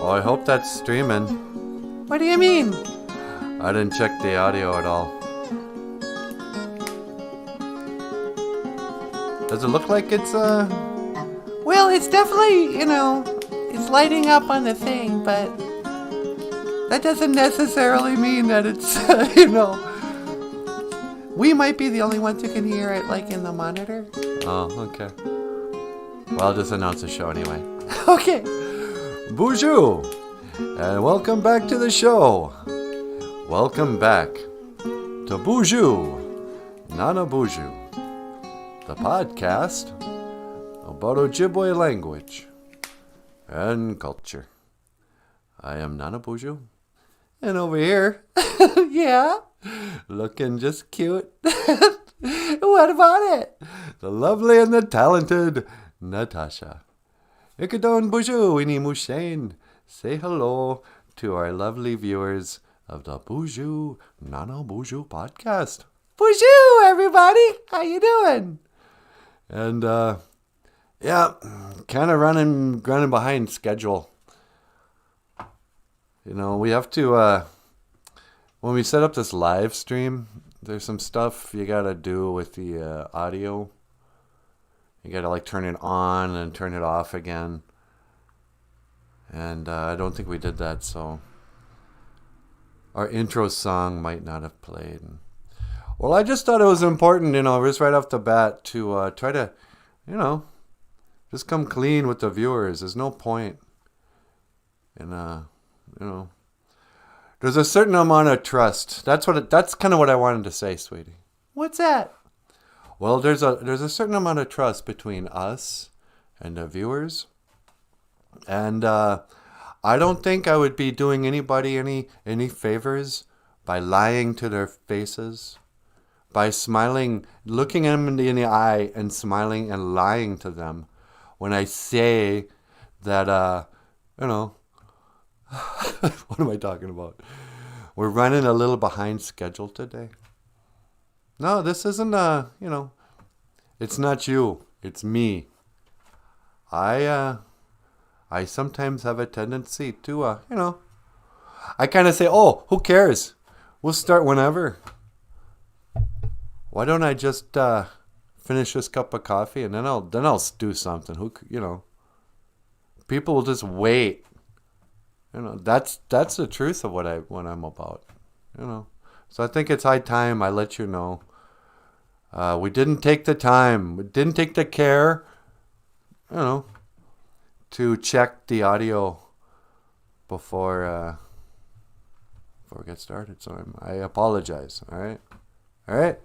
Oh, I hope that's streaming. What do you mean? I didn't check the audio at all. Does it look like it's Well, it's definitely, it's lighting up on the thing, but that doesn't necessarily mean that it's, we might be the only ones who can hear it, like in the monitor. Oh, okay. Well, I'll just announce the show anyway. Okay. Bonjour, and welcome back to the show. Welcome back to BOOZHOO NANABOOZHOO, the podcast about Ojibwe language and culture. I am NANABOOZHOO, and over here, Yeah? looking just cute, What about it? the lovely and the talented Natasha. Ikadon Bonjour, Winnie Mushain. Say hello to our lovely viewers of the BOOZHOO NANABOOZHOO podcast. Bonjour, everybody. How you doing? And, yeah, kind of running behind schedule. We have to, when we set up this live stream, there's some stuff you got to do with the audio. You got to, turn it on and turn it off again. And I don't think we did that, so our intro song might not have played. Well, I just thought it was important, just right off the bat to try to, just come clean with the viewers. There's no point in, there's a certain amount of trust. That's kind of what I wanted to say, sweetie. What's that? Well, there's a certain amount of trust between us and the viewers. And I don't think I would be doing anybody any favors by lying to their faces, by smiling, looking them in the eye and smiling and lying to them when I say that, what am I talking about? We're running a little behind schedule today. No, this isn't, it's not you. It's me. I sometimes have a tendency to, I kind of say, oh, who cares? We'll start whenever. Why don't I just finish this cup of coffee and then I'll do something. People will just wait. That's the truth of what I'm about. So I think it's high time I let you know. We didn't take the time. We didn't take the care, to check the audio before we get started. So I apologize. All right.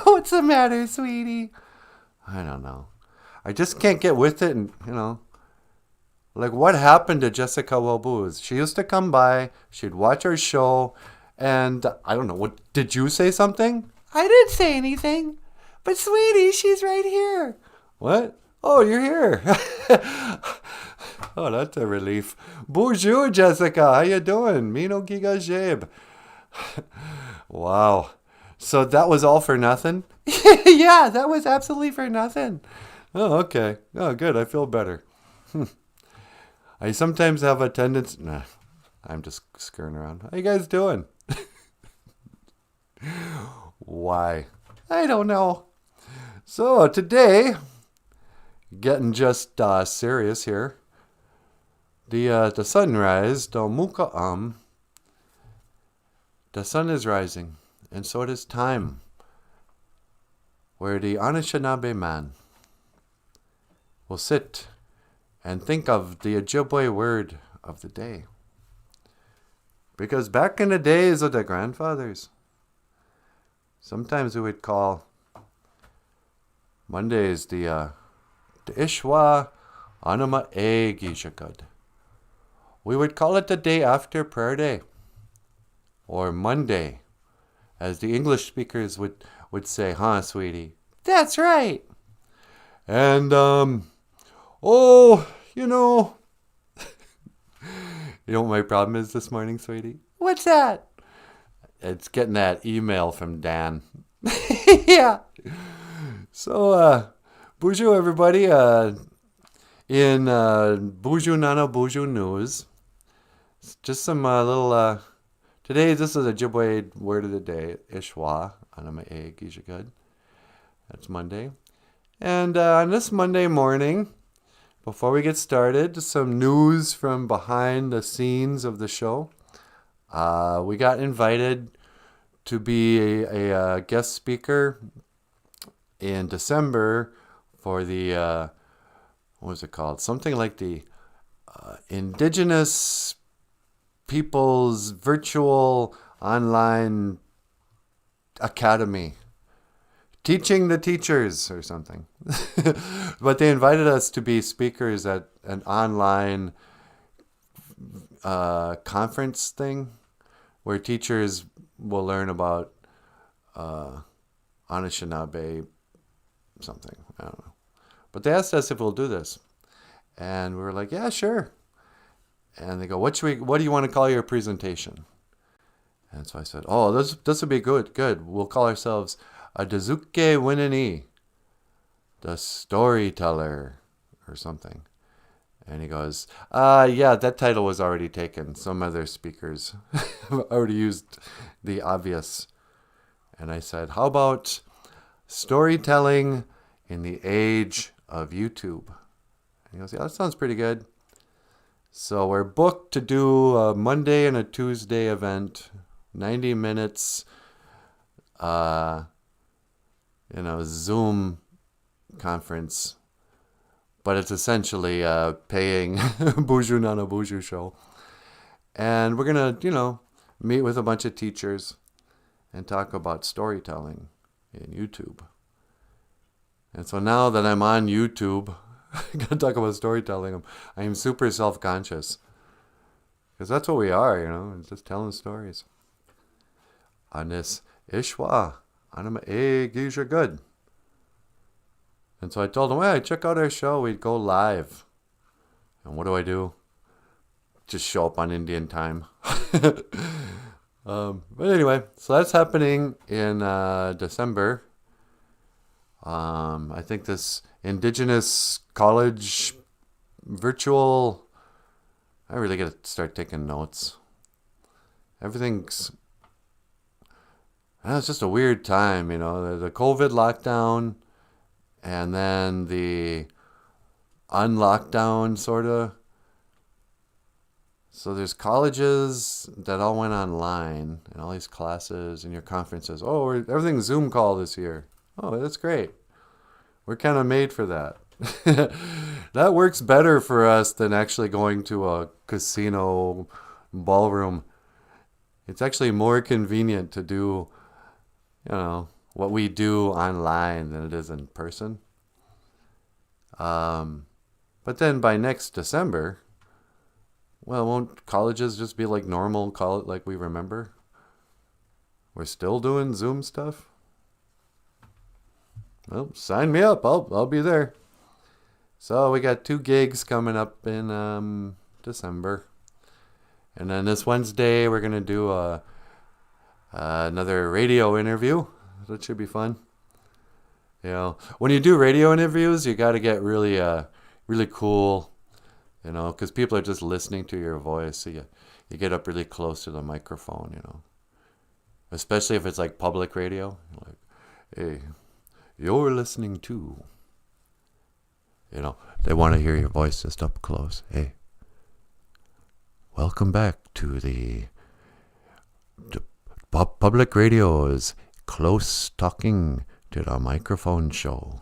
What's the matter, sweetie? I don't know. I just can't get with it, and what happened to Jessica Wabooz? She used to come by. She'd watch our show. And I don't know, what did you say something? I didn't say anything. But sweetie, she's right here. What? Oh, you're here. Oh, that's a relief. Bonjour, Jessica. How you doing? Mino Giga Jeb. Wow. So that was all for nothing? Yeah, that was absolutely for nothing. Oh, okay. Oh, good. I feel better. I sometimes have a tendency... Nah, I'm just screwing around. How you guys doing? Why? I don't know. So today, getting just serious here. The sunrise, the sun is rising, and so it is time where the Anishinaabe man will sit and think of the Ojibwe word of the day. Because back in the days of the grandfathers, sometimes we would call Mondays the Ishwa Anama E Gishakad. We would call it the day after prayer day, or Monday, as the English speakers would say, huh, sweetie? That's right. And, you know what my problem is this morning, sweetie? What's that? It's getting that email from Dan. Yeah. So, bonjour, everybody. In BOOZHOO NANABOOZHOO news, just some little. Today, this is a Ojibwe word of the day, Ishwa, Anama Gishagud. That's Monday. And on this Monday morning, before we get started, some news from behind the scenes of the show. We got invited to be a guest speaker in December for the, what was it called? Something like the Indigenous People's Virtual Online Academy. Teaching the teachers or something. But they invited us to be speakers at an online conference thing where teachers will learn about Anishinaabe something. I don't know. But they asked us if we'll do this. And we were like, yeah, sure. And they go, what do you want to call your presentation? And so I said, oh, this would be good. We'll call ourselves Adazuke Winani, the storyteller, or something. And he goes, yeah, that title was already taken. Some other speakers already used the obvious. And I said, how about storytelling in the age of YouTube? And he goes, yeah, that sounds pretty good. So we're booked to do a Monday and a Tuesday event, 90 minutes, Zoom conference. But it's essentially a paying BOOZHOO NANABOOZHOO show. And we're going to, meet with a bunch of teachers and talk about storytelling in YouTube. And so now that I'm on YouTube, I'm going to talk about storytelling. I'm super self-conscious. Because that's what we are, just telling stories. On this Ishwa, Anama Gishagud. And so I told them, hey, check out our show. We'd go live. And what do? Just show up on Indian time. But anyway, so that's happening in December. I think this Indigenous college virtual, I really got to start taking notes. It's just a weird time, the COVID lockdown and then the unlockdown sort of. So there's colleges that all went online and all these classes and your conferences. Oh, everything's Zoom call this year. Oh, that's great. We're kind of made for that. That works better for us than actually going to a casino ballroom. It's actually more convenient to do, what we do online than it is in person. But then by next December, well, won't colleges just be like normal college like we remember? We're still doing Zoom stuff? Well, sign me up. I'll be there. So we got 2 gigs coming up in December. And then this Wednesday we're going to do another radio interview. That should be fun. When you do radio interviews, you got to get really really cool, because people are just listening to your voice. So you get up really close to the microphone, Especially if it's like public radio. Like, hey, you're listening to, they want to hear your voice just up close. Hey, welcome back to the public radio's close talking to the microphone show.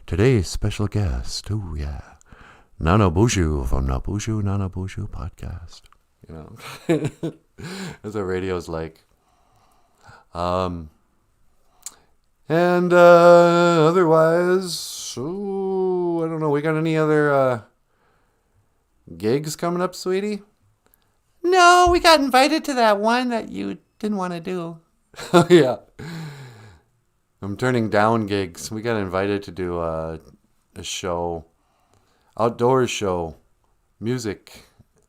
Today's special guest, NANABOOZHOO from the BOOZHOO NANABOOZHOO podcast. That's what radio's like. And otherwise, I don't know. We got any other gigs coming up, sweetie? No, we got invited to that one that you didn't want to do. Oh, yeah. I'm turning down gigs. We got invited to do a show, outdoor show, music.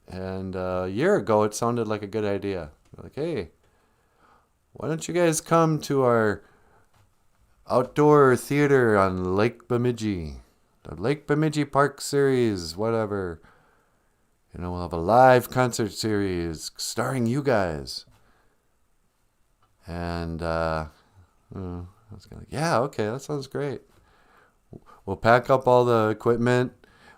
And a year ago, it sounded like a good idea. We're like, hey, why don't you guys come to our outdoor theater on Lake Bemidji? the Lake Bemidji Park series, whatever. We'll have a live concert series starring you guys. And I was like, yeah, okay, that sounds great. We'll pack up all the equipment.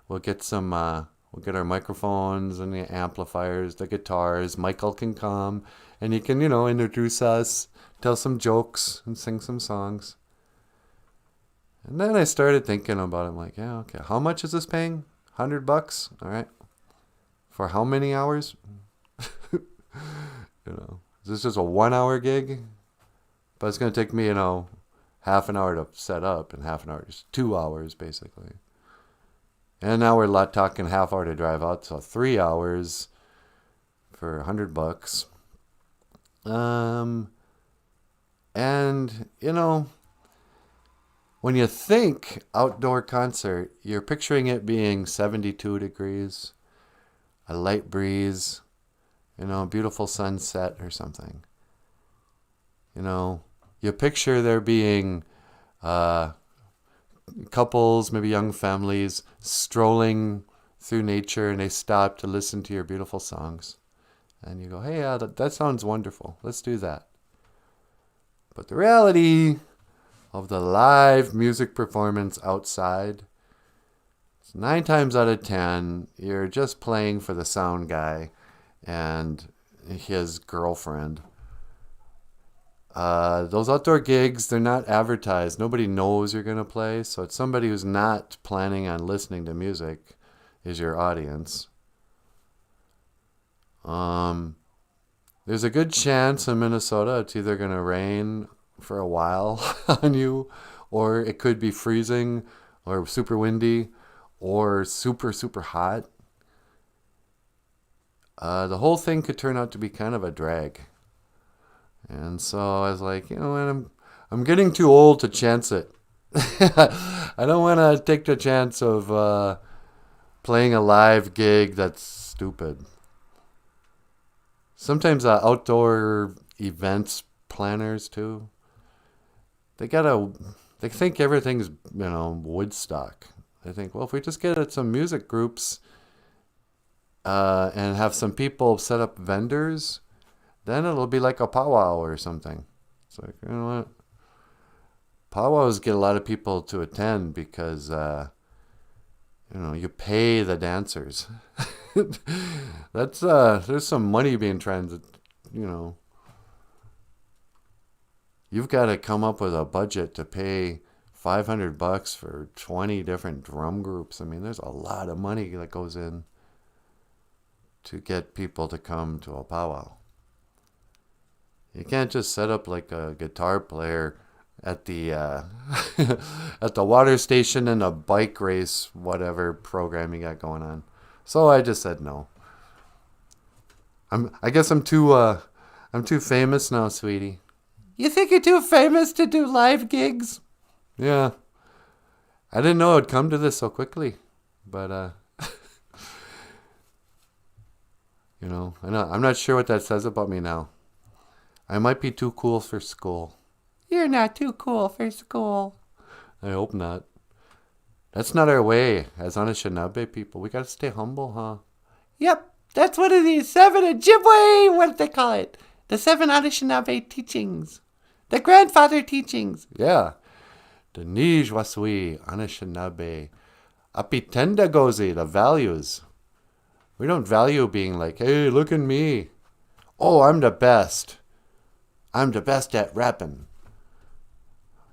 We'll get we'll get our microphones and the amplifiers, the guitars. Michael can come, and he can, introduce us, tell some jokes, and sing some songs. And then I started thinking about it. I'm like, yeah, okay, how much is this paying? $100? All right. For how many hours? Is this just a 1 hour gig? But it's going to take me, half an hour to set up and half an hour, just 2 hours basically. And now we're talking half hour to drive out, so 3 hours for $100. And when you think outdoor concert, you're picturing it being 72 degrees, a light breeze, a beautiful sunset or something. You picture there being couples, maybe young families, strolling through nature, and they stop to listen to your beautiful songs. And you go, hey, yeah, that sounds wonderful. Let's do that. But the reality of the live music performance outside, 9 times out of 10, you're just playing for the sound guy and his girlfriend. Those outdoor gigs, they're not advertised. Nobody knows you're going to play. So it's somebody who's not planning on listening to music is your audience. There's a good chance in Minnesota it's either going to rain for a while on you, or it could be freezing or super windy or super, super hot. The whole thing could turn out to be kind of a drag. And so I was like, I'm getting too old to chance it. I don't want to take the chance of playing a live gig that's stupid. Sometimes outdoor events planners too, they think everything's, Woodstock. They think, well, if we just get at some music groups and have some people set up vendors, then it'll be like a powwow or something. It's like, you know what? Powwows get a lot of people to attend because, you pay the dancers. That's there's some money being you've got to come up with a budget to pay $500 for 20 different drum groups. I mean, there's a lot of money that goes in to get people to come to a powwow. You can't just set up like a guitar player at the at the water station in a bike race, whatever program you got going on. So I just said no. I guess I'm too famous now, sweetie. You think you're too famous to do live gigs? Yeah. I didn't know it'd come to this so quickly, but I'm not sure what that says about me now. I might be too cool for school. You're not too cool for school. I hope not. That's not our way as Anishinaabe people. We gotta stay humble, huh? Yep, that's one of these 7 Ojibwe, what they call it. The 7 Anishinaabe teachings. The grandfather teachings. Yeah. The Nijwasui, Anishinaabe. Apitendagozi, the values. We don't value being like, hey, look at me. Oh, I'm the best. I'm the best at rapping.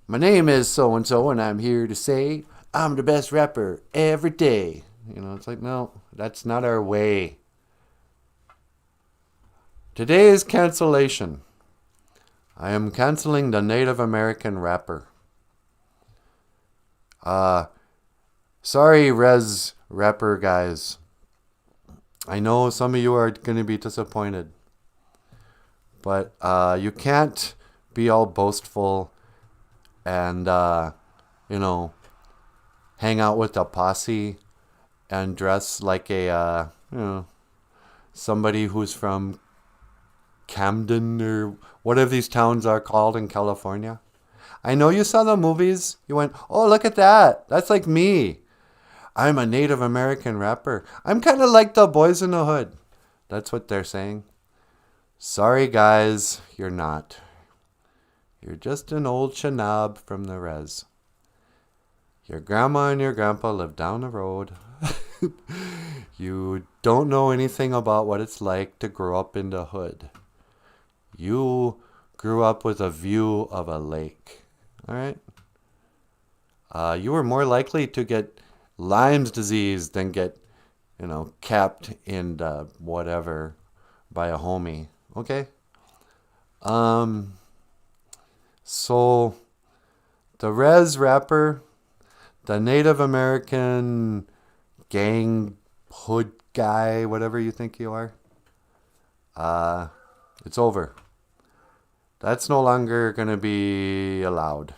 My name is so-and-so, and I'm here to say I'm the best rapper every day. It's like, no, that's not our way. Today's cancellation. I am canceling the Native American rapper. Sorry, Res rapper guys. I know some of you are going to be disappointed. But you can't be all boastful and, hang out with a posse and dress like a, somebody who's from Camden or whatever these towns are called in California. I know you saw the movies. You went, oh, look at that. That's like me. I'm a Native American rapper. I'm kind of like the Boys in the Hood. That's what they're saying. Sorry, guys, you're not. You're just an old shenab from the res. Your grandma and your grandpa live down the road. You don't know anything about what it's like to grow up in the hood. You grew up with a view of a lake. All right? You were more likely to get Lyme's disease than get, capped in whatever by a homie. Okay? So the res rapper, the Native American gang hood guy, whatever you think you are, it's over. That's no longer going to be allowed.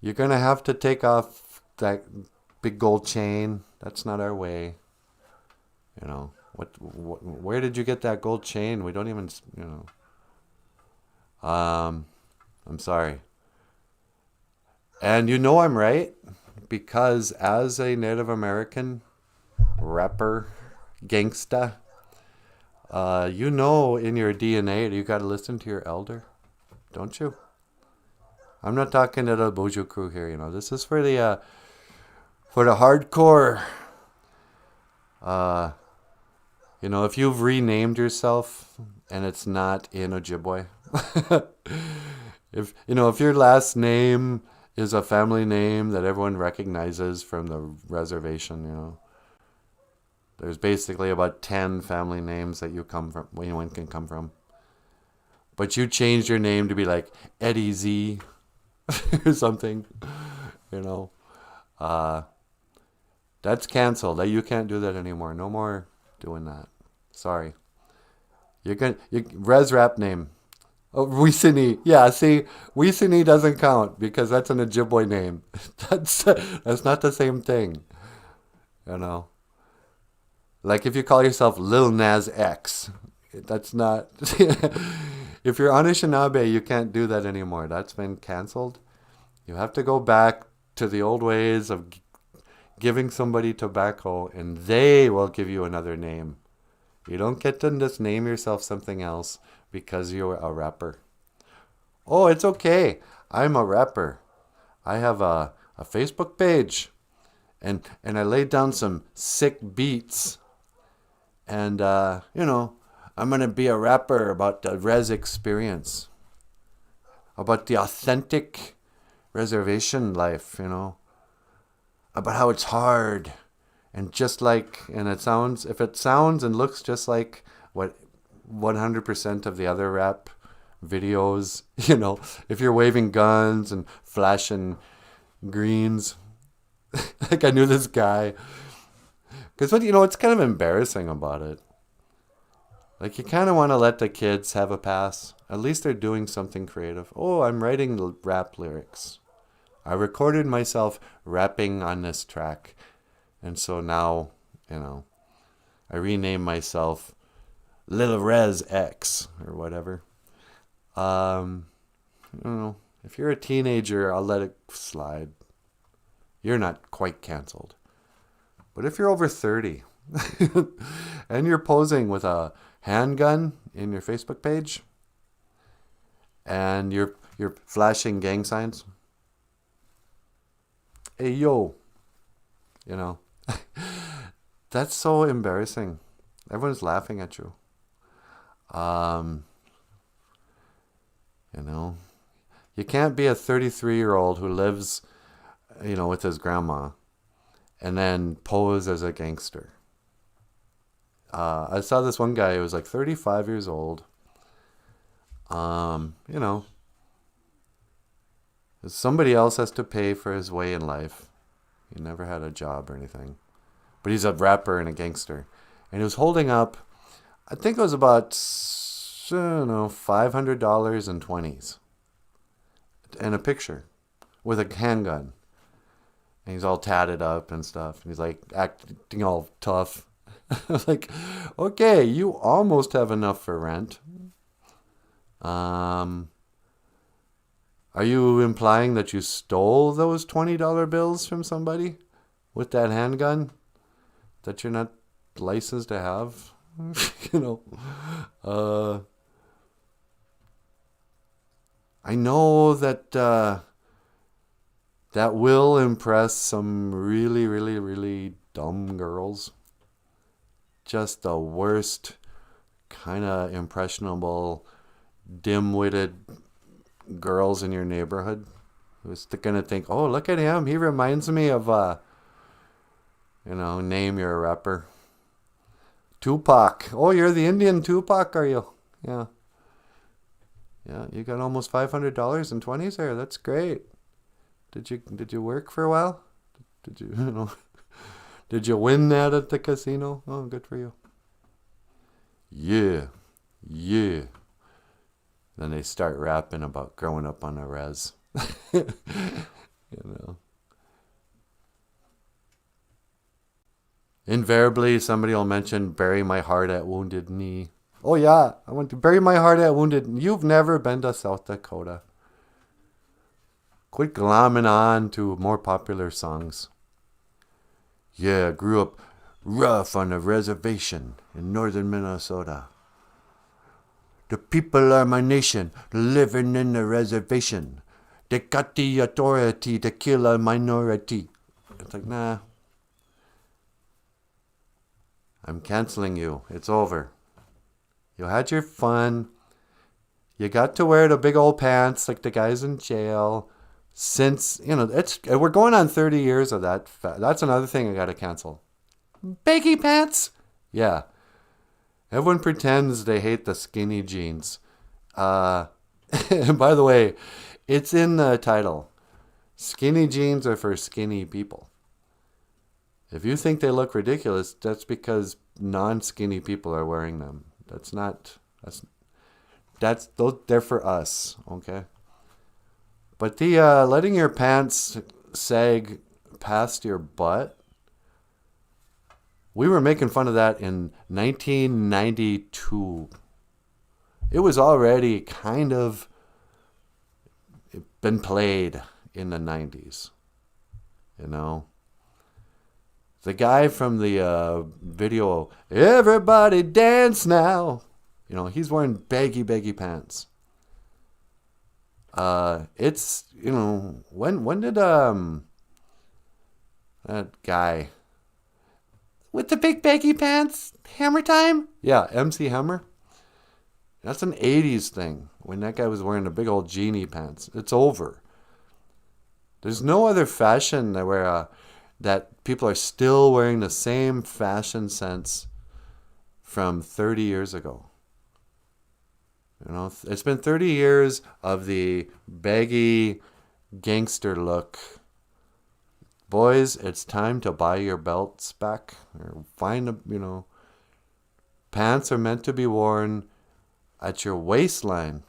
You're going to have to take off that big gold chain. That's not our way. Where did you get that gold chain? We don't even, I'm sorry. And I'm right, because as a Native American rapper, gangsta, in your DNA you got to listen to your elder, don't you? I'm not talking to the BOOZHOO crew here. This is for the hardcore. If you've renamed yourself and it's not in Ojibwe, if your last name is a family name that everyone recognizes from the reservation, there's basically about 10 family names that anyone can come from. But you changed your name to be like Eddie Z or something, that's canceled. You can't do that anymore. No more doing that. Sorry. Res rap name. Oh, Wisini. Yeah, see, Wisini doesn't count because that's an Ojibwe name. That's not the same thing. Like if you call yourself Lil Nas X, that's not. If you're Anishinaabe, you can't do that anymore. That's been canceled. You have to go back to the old ways of giving somebody tobacco and they will give you another name. You don't get to just name yourself something else because you're a rapper. Oh, it's okay. I'm a rapper. I have a Facebook page and I laid down some sick beats. And, I'm going to be a rapper about the res experience, about the authentic reservation life, about how it's hard. And if it sounds and looks just like what 100% of the other rap videos, if you're waving guns and flashing greens, like I knew this guy. Because what's kind of embarrassing about it? Like you kind of want to let the kids have a pass. At least they're doing something creative. Oh, I'm writing rap lyrics. I recorded myself rapping on this track. And so now, I rename myself Lil Rez X or whatever. If you're a teenager, I'll let it slide. You're not quite canceled. But if you're over 30 and you're posing with a handgun in your Facebook page and you're flashing gang signs, hey, yo, that's so embarrassing. Everyone's laughing at you. You can't be a 33-year-old who lives, with his grandma and then pose as a gangster. I saw this one guy who was like 35 years old. Somebody else has to pay for his way in life. He never had a job or anything. But he's a rapper and a gangster. And he was holding up, I think it was about, $500 in 20s. And a picture with a handgun. And he's all tatted up and stuff. And he's like acting all tough. I was like, okay, you almost have enough for rent. Are you implying that you stole those $20 bills from somebody? with that handgun that you're not licensed to have. I know that that will impress some really, really, really dumb girls. Just the worst kind of impressionable, dim-witted girls in your neighborhood who's going to think, oh, look at him. He reminds me of, name your rapper. Tupac. Oh, you're the Indian Tupac, are you? Yeah. Yeah, you got almost $500 in 20s there. That's great. Did you work for a while? Did you, did you win that at the casino? Oh, good for you. Yeah. Yeah. Then they start rapping about growing up on a res. Invariably, somebody will mention bury my heart at Wounded Knee. Oh yeah, I want to bury my heart at Wounded Knee. You've never been to South Dakota. Quit glomming on to more popular songs. Yeah, grew up rough on a reservation in northern Minnesota. The people are my nation, living in a reservation. They got the authority to kill a minority. It's like, nah. I'm canceling you. It's over. You had your fun. You got to wear the big old pants like the guys in jail. Since, we're going on 30 years of that. That's another thing I got to cancel. Baggy pants. Yeah. Everyone pretends they hate the skinny jeans. And by the way, it's in the title. Skinny jeans are for skinny people. If you think they look ridiculous, that's because non-skinny people are wearing them. They're for us, okay? But the letting your pants sag past your butt, we were making fun of that in 1992. It was already kind of been played in the 90s, The guy from the video, Everybody Dance Now, he's wearing baggy pants. It's, when did that guy with the big baggy pants, Hammer Time? Yeah, MC Hammer. That's an 80s thing, when that guy was wearing the big old genie pants. It's over. There's no other fashion that people are still wearing the same fashion sense from 30 years ago. It's been 30 years of the baggy gangster look. Boys, it's time to buy your belts back. Or find pants are meant to be worn at your waistline.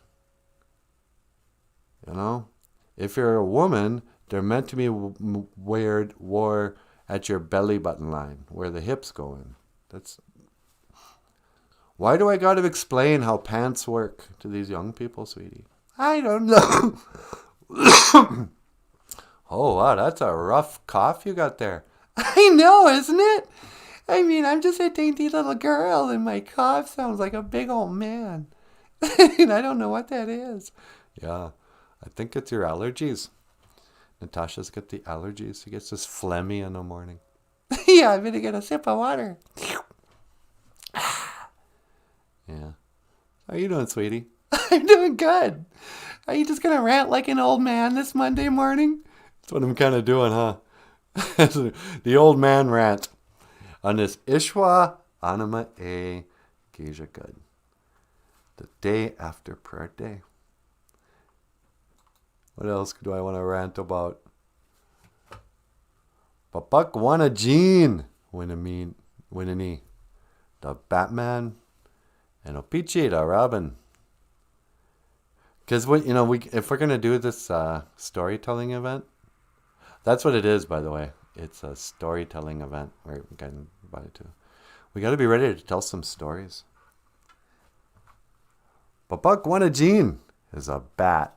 If you're a woman, they're meant to be wore at your belly button line, where the hips go in. Why do I got to explain how pants work to these young people, sweetie? I don't know. Oh, wow, that's a rough cough you got there. I know, isn't it? I mean, I'm just a dainty little girl, and my cough sounds like a big old man. And I don't know what that is. Yeah, I think it's your allergies. Natasha's got the allergies. She gets this phlegmy in the morning. Yeah, I'm going to get a sip of water. Yeah. How are you doing, sweetie? I'm doing good. Are you just going to rant like an old man this Monday morning? That's what I'm kind of doing, huh? The old man rant on this Ishwa Anima A Geisha Good. The day after prayer day. What else do I want to rant about? Papak wana Jean Winnie. The Batman and Opichi the Robin. Because if we're gonna do this storytelling event, that's what it is, by the way. It's a storytelling event. We're getting invited to. We got to be ready to tell some stories. Papak wana Jean is a bat.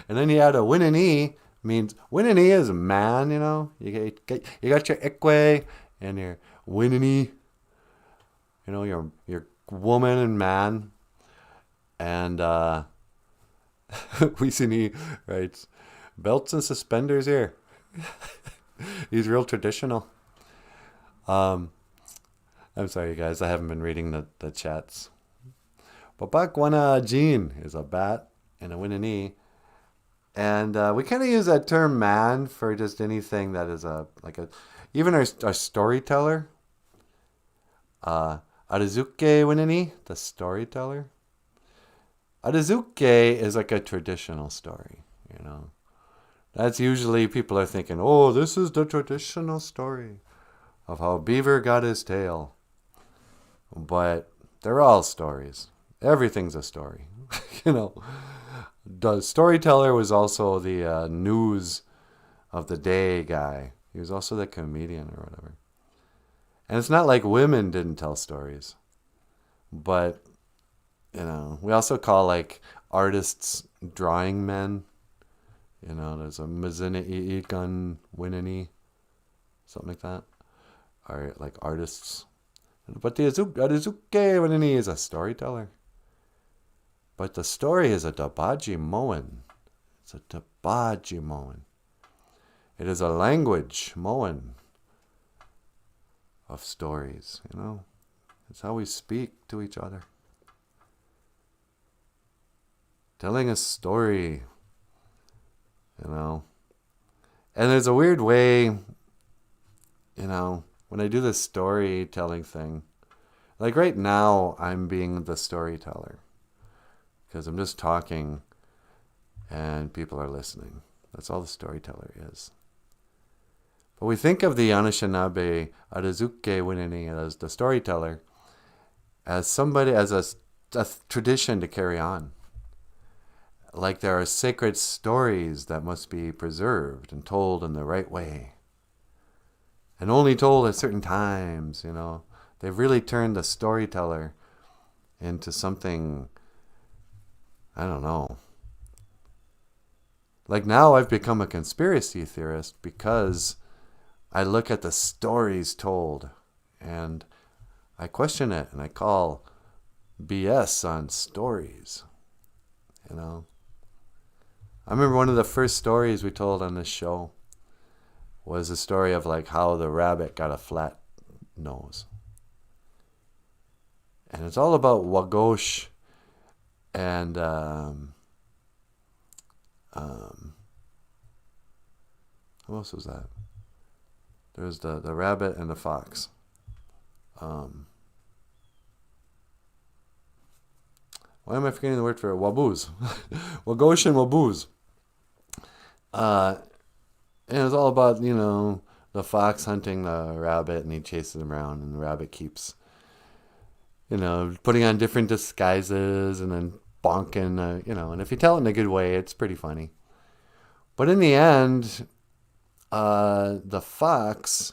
And then you had a Winnie means Winini is man, you know. You got your Ikwe and your Winini, you know, your woman and man. And Wisini writes, belts and suspenders here. He's real traditional. I'm sorry, guys. I haven't been reading the chats. Babakwana Jean is a bat and a Winini. And we kind of use that term man for just anything that is even our storyteller. Arizuke Winini, the storyteller. Arizuke is like a traditional story, you know. That's usually people are thinking, oh, this is the traditional story of how Beaver got his tail. But they're all stories. Everything's a story, you know. The storyteller was also the news of the day guy. He was also the comedian or whatever. And it's not like women didn't tell stories. But, you know, we also call like artists drawing men. You know, there's a Mazina Iigan Winini, something like that. Or like artists. But the Arizuke Winini is a storyteller. But the story is a Dabaji Moan. It's a Dabaji Moan. It is a language, Moan, of stories, you know. It's how we speak to each other. Telling a story, you know. And there's a weird way, you know, when I do this storytelling thing, like right now, I'm being the storyteller. Because I'm just talking and people are listening. That's all the storyteller is. But we think of the Anishinaabe Arizuke Winini as the storyteller, as somebody, as a tradition to carry on. Like there are sacred stories that must be preserved and told in the right way. And only told at certain times, you know. They've really turned the storyteller into something, I don't know. Like now I've become a conspiracy theorist because I look at the stories told and I question it and I call BS on stories. You know. I remember one of the first stories we told on this show was a story of like how the rabbit got a flat nose. And it's all about Wagosh and who else was that? There's the rabbit and the fox. Why am I forgetting the word for it? Waboos. Wagosh and Waboos. And it's all about, you know, the fox hunting the rabbit and he chases him around and the rabbit keeps, you know, putting on different disguises and then bonking, you know, and if you tell it in a good way, it's pretty funny. But in the end, the fox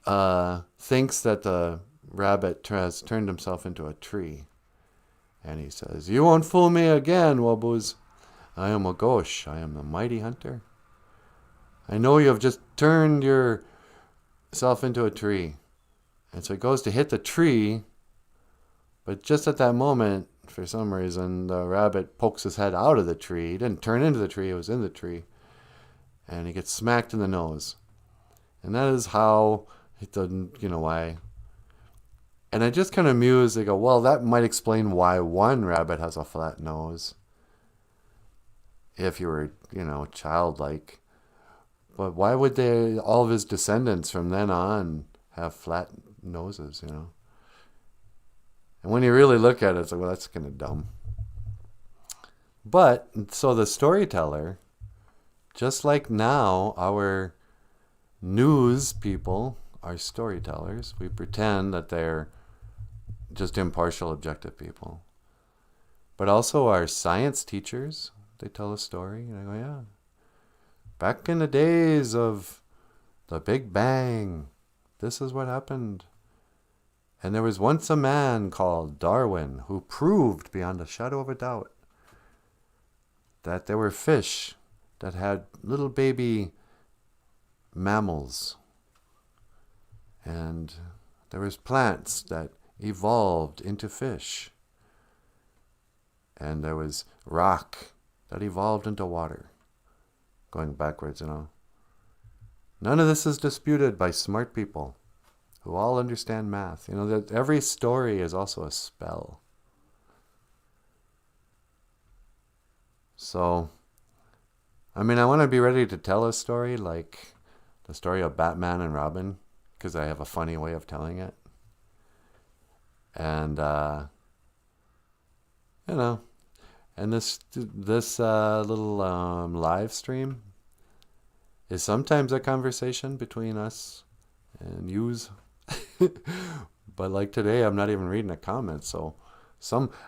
thinks that the rabbit has turned himself into a tree. And he says, "You won't fool me again, Waboos. I am Wagosh. I am the mighty hunter. I know you have just turned yourself into a tree." And so he goes to hit the tree, but just at that moment, for some reason, the rabbit pokes his head out of the tree. He didn't turn into the tree, it was in the tree. And he gets smacked in the nose. And that is how, it doesn't, you know, why. And I just kind of muse, I go, well, that might explain why one rabbit has a flat nose. If you were, you know, childlike. But why would all of his descendants from then on have flat noses, you know? And when you really look at it, it's like, well, that's kind of dumb. But, so the storyteller, just like now, our news people are storytellers. We pretend that they're just impartial, objective people. But also our science teachers, they tell a story, and I go, yeah. Back in the days of the Big Bang, this is what happened. And there was once a man called Darwin who proved beyond a shadow of a doubt that there were fish that had little baby mammals. And there was plants that evolved into fish. And there was rock that evolved into water. Going backwards, None of this is disputed by smart people who all understand math. That every story is also a spell. So, I want to be ready to tell a story like the story of Batman and Robin, because I have a funny way of telling it. And, and this little live stream is sometimes a conversation between us and yous. But like today, I'm not even reading a comment, so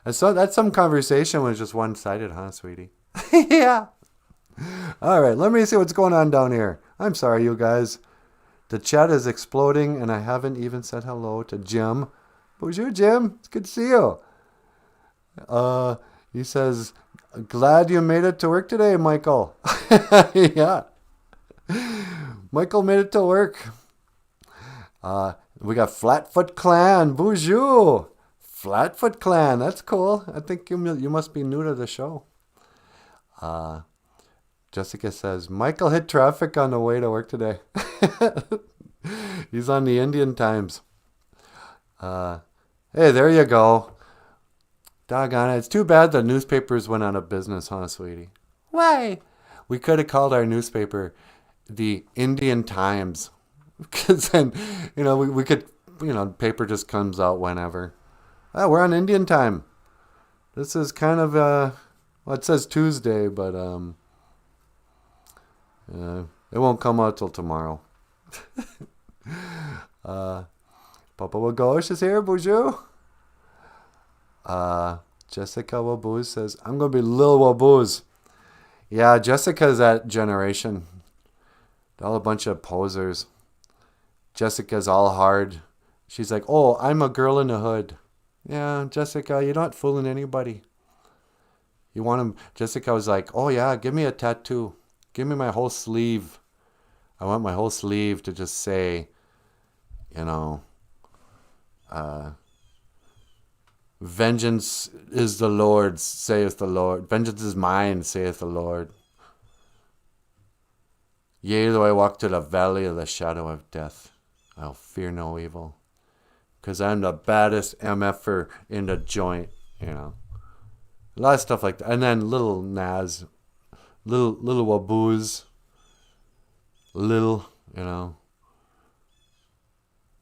that's some conversation was just one-sided, huh, sweetie? Yeah. All right, let me see what's going on down here. I'm sorry, you guys. The chat is exploding, and I haven't even said hello to Jim. Bonjour, Jim. It's good to see you. He says, glad you made it to work today, Michael. Yeah. Michael made it to work. We got Flatfoot Clan. BOOZHOO. Flatfoot Clan. That's cool. I think you must be new to the show. Jessica says, Michael hit traffic on the way to work today. He's on the Indian times. Hey, there you go. Doggone it. It's too bad the newspapers went out of business, huh, sweetie? Why? We could have called our newspaper the Indian Times. Because then, we could, paper just comes out whenever. We're on Indian time. This is kind of, it says Tuesday, but it won't come out till tomorrow. Papa Wagosh is here, BOOZHOO. Jessica Waboos says, I'm going to be Lil Waboos. Yeah, Jessica's that generation. They're all a bunch of posers. Jessica's all hard. She's like, oh, I'm a girl in the hood. Yeah, Jessica, you're not fooling anybody. You want him? Jessica was like, oh yeah, give me a tattoo. Give me my whole sleeve. I want my whole sleeve to just say, vengeance is the Lord's, saith the Lord. Vengeance is mine, saith the Lord. Yea, though I walk to the valley of the shadow of death, I'll fear no evil. Because I'm the baddest MFer in the joint, A lot of stuff like that. And then little Naz, little Waboos,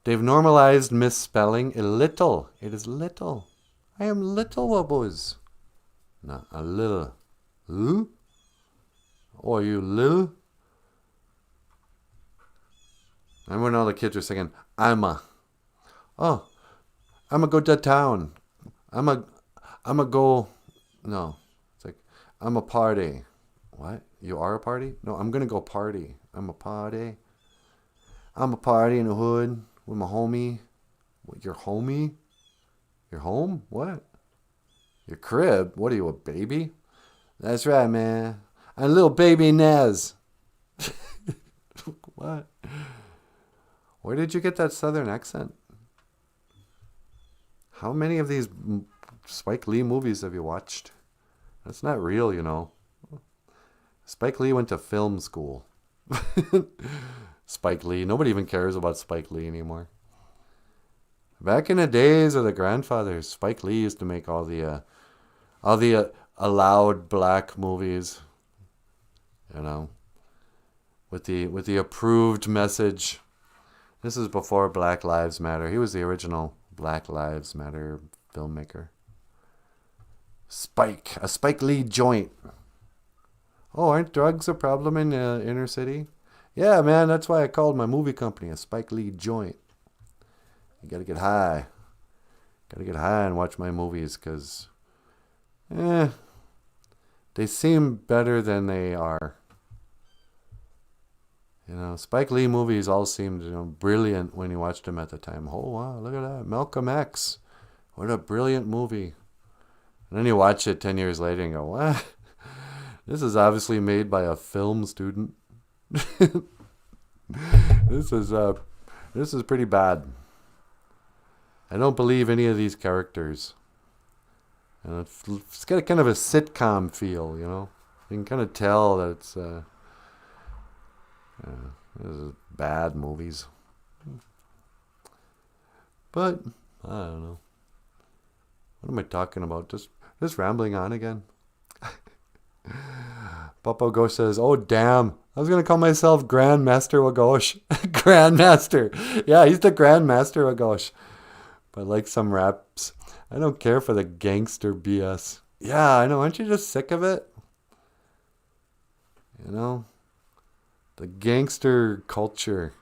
They've normalized misspelling. Little. It is little. I am little Waboos. Not a little. Ooh? Oh, are you little? And when all the kids are singing, I'm a go to town. I'm a go. No, it's like, I'm a party. What? You are a party? No, I'm going to go party. I'm a party. I'm a party in the hood with my homie. What, your homie? Your home? What? Your crib? What are you, a baby? That's right, man. I'm a little baby Nez. What? Where did you get that southern accent? How many of these Spike Lee movies have you watched? That's not real, Spike Lee went to film school. Spike Lee. Nobody even cares about Spike Lee anymore. Back in the days of the grandfathers, Spike Lee used to make all the allowed black movies, with the approved message. This is before Black Lives Matter. He was the original Black Lives Matter filmmaker. A Spike Lee joint. Oh, aren't drugs a problem in the inner city? Yeah, man, that's why I called my movie company a Spike Lee joint. You gotta get high. Gotta get high and watch my movies, because, they seem better than they are. Spike Lee movies all seemed, brilliant when you watched them at the time. Oh, wow, look at that. Malcolm X. What a brilliant movie. And then you watch it 10 years later and go, what? This is obviously made by a film student. This is pretty bad. I don't believe any of these characters. And it's got a kind of a sitcom feel, you know. You can kind of tell that it's this is bad movies. But I don't know. What am I talking about? Just rambling on again. Papa Wagosh says, "Oh damn! I was gonna call myself Grandmaster Wagosh." Grandmaster. Yeah, he's the Grandmaster Wagosh. But like some raps, I don't care for the gangster BS. Yeah, I know. Aren't you just sick of it? You know, the gangster culture.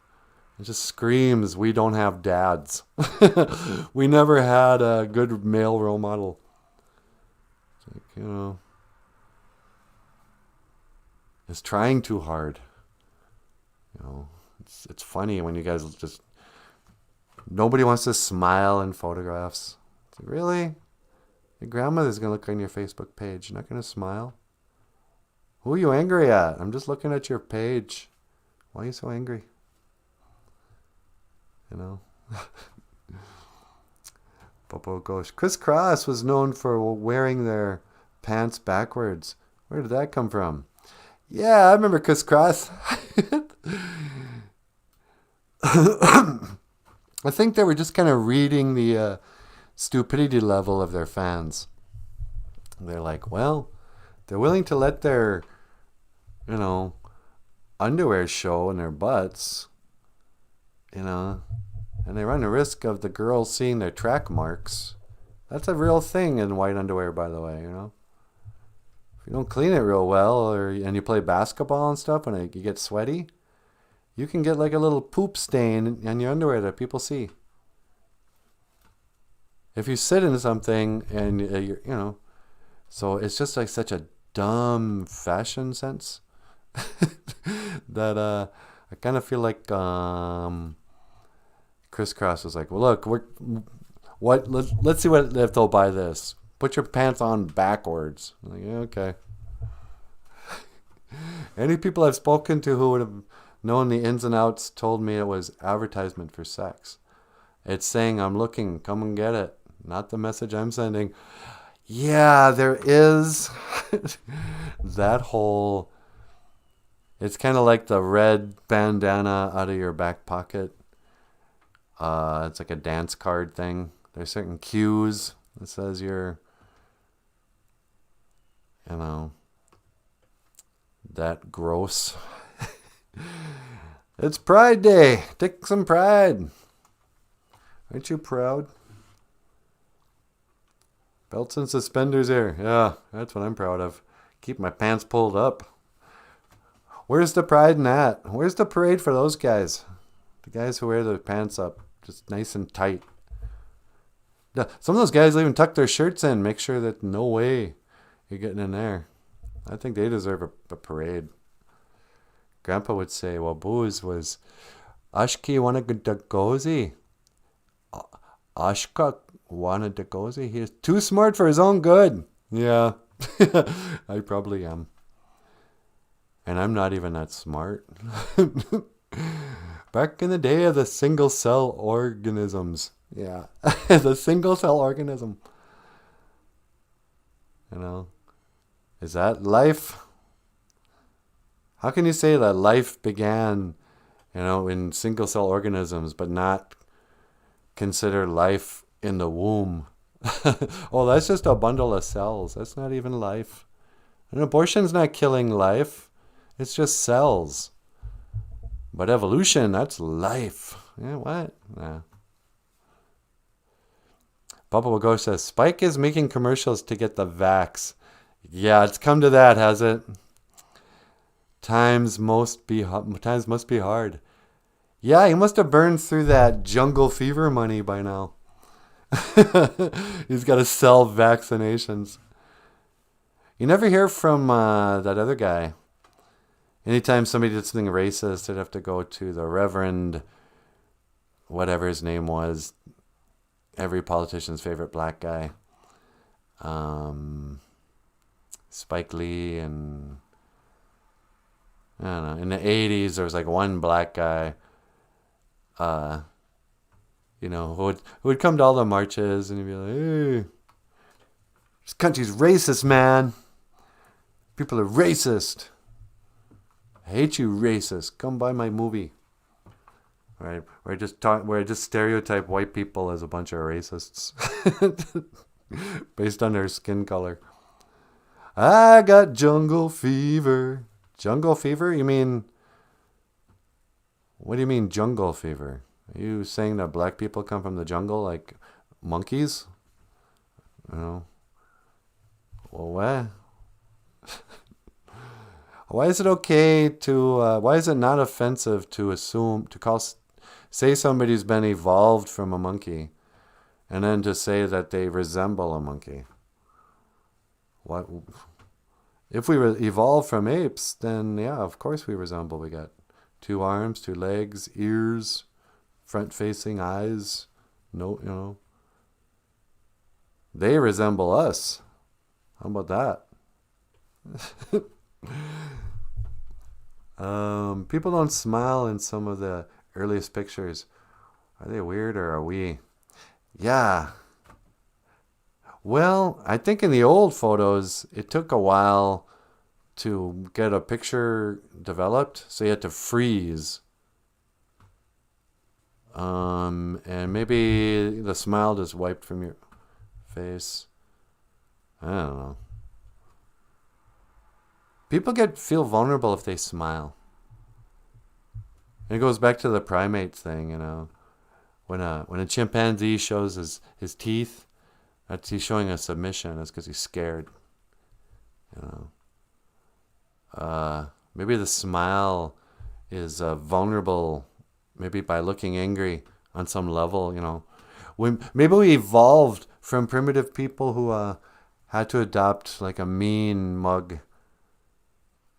It just screams we don't have dads. We never had a good male role model. It's like, you know, it's trying too hard. You know, it's funny when you guys just, nobody wants to smile in photographs. It's like, really? Your grandmother's going to look on your Facebook page. You're not going to smile? Who are you angry at? I'm just looking at your page. Why are you so angry? You know? Popo Ghost. Criss Cross was known for wearing their pants backwards. Where did that come from? Yeah, I remember Criss Cross. I think they were just kind of reading the stupidity level of their fans. They're like, well, they're willing to let their, you know, underwear show in their butts, you know, and they run the risk of the girls seeing their track marks. That's a real thing in white underwear, by the way, you know. If you don't clean it real well, and you play basketball and stuff, and you get sweaty, you can get like a little poop stain in your underwear that people see. If you sit in something and you know, so it's just like such a dumb fashion sense that I kind of feel like Criss Cross was like, well, look, let's see what if they'll buy this. Put your pants on backwards. I'm like, yeah, okay. Any people I've spoken to who would have known the ins and outs told me it was advertisement for sex. It's saying I'm looking, come and get it. Not the message I'm sending. Yeah, there is that whole, it's kind of like the red bandana out of your back pocket. It's like a dance card thing. There's certain cues that says you're, you know, that gross. It's Pride Day. Take some pride. Aren't you proud? Belts and suspenders here. Yeah, that's what I'm proud of. Keep my pants pulled up. Where's the pride in that? Where's the parade for those guys? The guys who wear their pants up just nice and tight. Some of those guys even tuck their shirts in. Make sure that no way you're getting in there. I think they deserve a parade. Grandpa would say, well, Booze was Ashki Wanagagozi. Ashka Wanagagozi. He is too smart for his own good. Yeah, I probably am. And I'm not even that smart. Back in the day of the single cell organisms. Yeah, the single cell organism. You know, is that life? How can you say that life began, you know, in single cell organisms, but not consider life in the womb? Oh, that's just a bundle of cells. That's not even life. An abortion's not killing life. It's just cells. But evolution, that's life. Yeah, what? Nah. Bubba Wagosh says, Spike is making commercials to get the vax. Yeah, it's come to that, has it? Times must be hard. Yeah, he must have burned through that jungle fever money by now. He's got to sell vaccinations. You never hear from that other guy. Anytime somebody did something racist, they'd have to go to the Reverend, whatever his name was, every politician's favorite black guy. Spike Lee, and I don't know. In the 80s, there was like one black guy, who would come to all the marches and he'd be like, "Hey, this country's racist, man. People are racist. I hate you, racist. Come buy my movie." Right? Where I just stereotype white people as a bunch of racists based on their skin color. I got jungle fever. Jungle fever? You mean? What do you mean jungle fever? Are you saying that black people come from the jungle like monkeys? Well, what? Why is it okay to? Why is it not offensive to say somebody's been evolved from a monkey, and then to say that they resemble a monkey? What? If we evolved from apes, then yeah, of course we resemble. We got 2 arms, 2 legs, ears, front-facing eyes. No, they resemble us. How about that? People don't smile in some of the earliest pictures. Are they weird or are we? Yeah. Well, I think in the old photos, it took a while to get a picture developed, so you had to freeze. And maybe the smile just wiped from your face. I don't know. People feel vulnerable if they smile. And it goes back to the primate thing, When a chimpanzee shows his teeth, he's showing a submission. That's because he's scared. Maybe the smile is vulnerable, maybe by looking angry on some level, Maybe we evolved from primitive people who had to adopt like a mean mug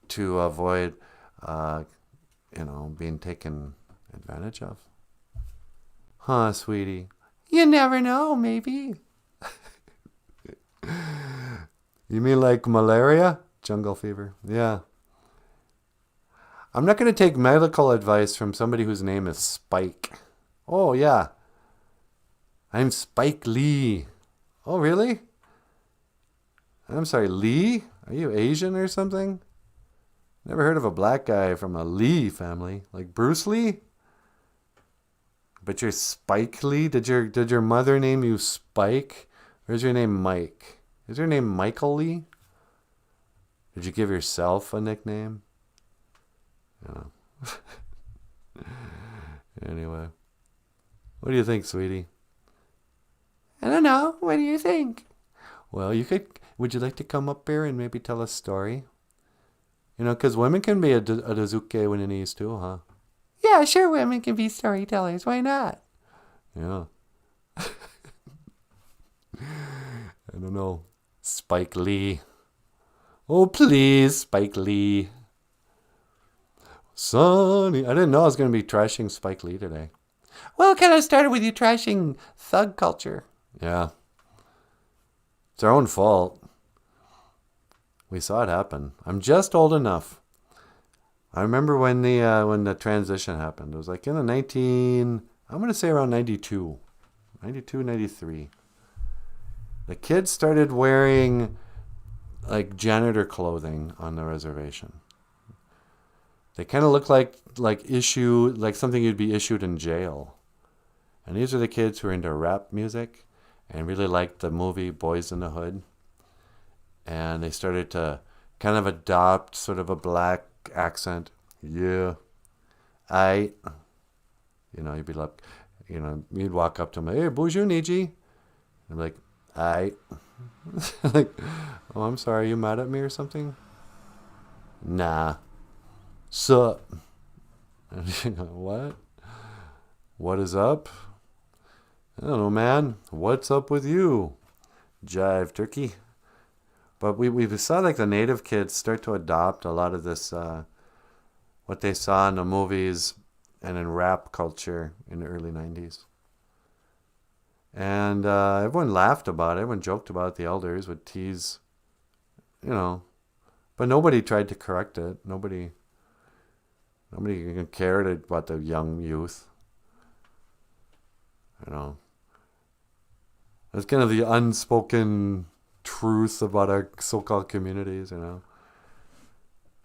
to avoid, being taken advantage of. Huh, sweetie? You never know, maybe. You mean like malaria? Jungle fever. Yeah. I'm not going to take medical advice from somebody whose name is Spike. Oh, yeah. I'm Spike Lee. Oh, really? I'm sorry, Lee? Are you Asian or something? Never heard of a black guy from a Lee family. Like Bruce Lee? But you're Spike Lee? Did your mother name you Spike? Or is your name Mike? Is your name Michael Lee? Did you give yourself a nickname? Anyway. What do you think, sweetie? I don't know. What do you think? Well, would you like to come up here and maybe tell a story? Because women can be a dozuke when it needs to, huh? Yeah, sure, women can be storytellers. Why not? Yeah. I don't know. Spike Lee. Oh, please, Spike Lee. Sonny. I didn't know I was going to be trashing Spike Lee today. Well, it kind of started with you trashing thug culture. Yeah. It's our own fault. We saw it happen. I'm just old enough. I remember when the transition happened. It was like in the I'm going to say around 92, 93. The kids started wearing like janitor clothing on the reservation. They kind of look like something you'd be issued in jail. And these are the kids who are into rap music and really liked the movie Boys in the Hood. And they started to kind of adopt sort of a black accent. Yeah. You'd be like, you'd walk up to them, "Hey, BOOZHOO Niji." I'm like, like, "Oh, I'm sorry, you mad at me or something?" "Nah." "Sup?" "What? What is up?" "I don't know, man. What's up with you?" "Jive turkey." But we saw like the native kids start to adopt a lot of this, what they saw in the movies and in rap culture in the early 90s. And everyone laughed about it. Everyone joked about it. The elders would tease you know, but nobody tried to correct it. Nobody cared about the young youth. You know, it's kind of the unspoken truth about our so-called communities. You know,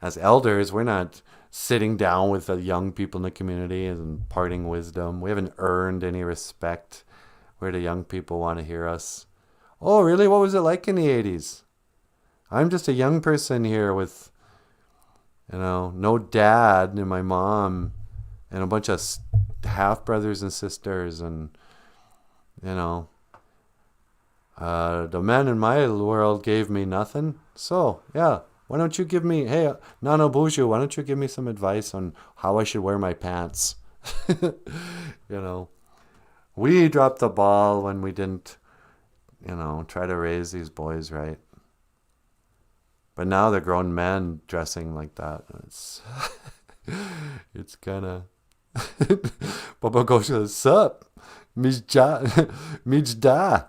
as elders, we're not sitting down with the young people in the community and imparting wisdom. We haven't earned any respect where the young people want to hear us. Oh, really? What was it like in the 80s? I'm just a young person here with, you know, no dad and my mom and a bunch of half brothers and sisters, and, you know, the men in my world gave me nothing. So, yeah. Why don't you give me, hey, NANABOOZHOO, why don't you give me some advice on how I should wear my pants? You know, we dropped the ball when we didn't, you know, try to raise these boys right. But now they're grown men dressing like that. It's kind of, Papa Gosha, sup? Mijda.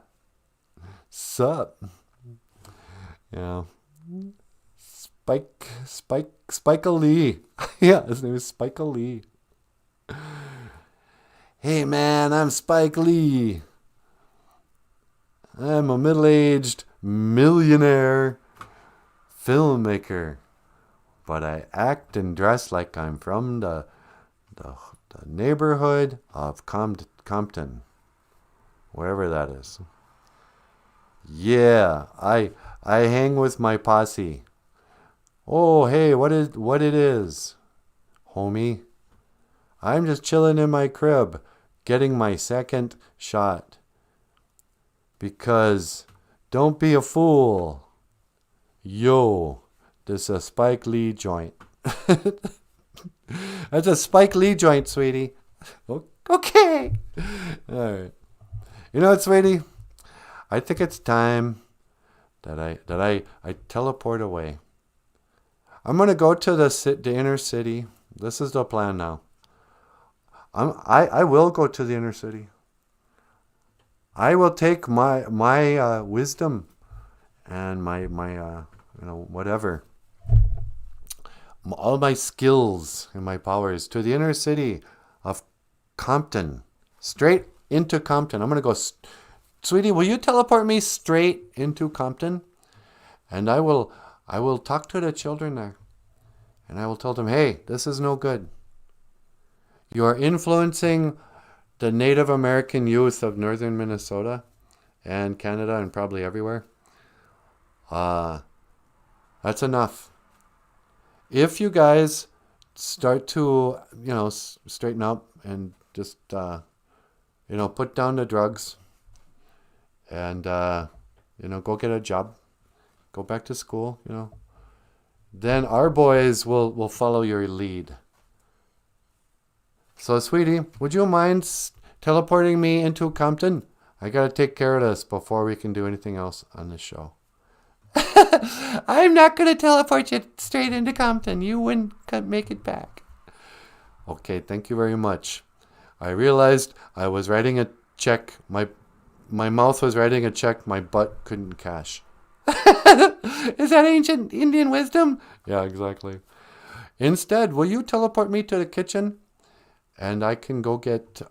Sup? Yeah. Spike Lee. Yeah, his name is Spike Lee. Hey man, I'm Spike Lee. I'm a middle-aged millionaire filmmaker, but I act and dress like I'm from the neighborhood of Compton, wherever that is. Yeah, I hang with my posse. Oh, hey, what it is, homie? I'm just chilling in my crib, getting my second shot. Because don't be a fool. Yo, this is a Spike Lee joint. That's a Spike Lee joint, sweetie. Okay. All right. You know what, sweetie? I think it's time that I teleport away. I'm gonna go to the inner city. This is the plan now. I will go to the inner city. I will take my wisdom and my whatever, all my skills and my powers to the inner city of Compton, straight into Compton. I'm gonna go, sweetie. Will you teleport me straight into Compton? And I will talk to the children there, and I will tell them, hey, this is no good. You are influencing the Native American youth of northern Minnesota and Canada and probably everywhere. That's enough. If you guys start to, straighten up and just, put down the drugs and, go get a job, go back to school, then our boys will follow your lead. So, sweetie, would you mind teleporting me into Compton? I got to take care of this before we can do anything else on this show. I'm not going to teleport you straight into Compton. You wouldn't make it back. Okay, thank you very much. I realized I was writing a check. My mouth was writing a check my butt couldn't cash. Is that ancient Indian wisdom? Yeah, exactly. Instead, will you teleport me to the kitchen? And I can go get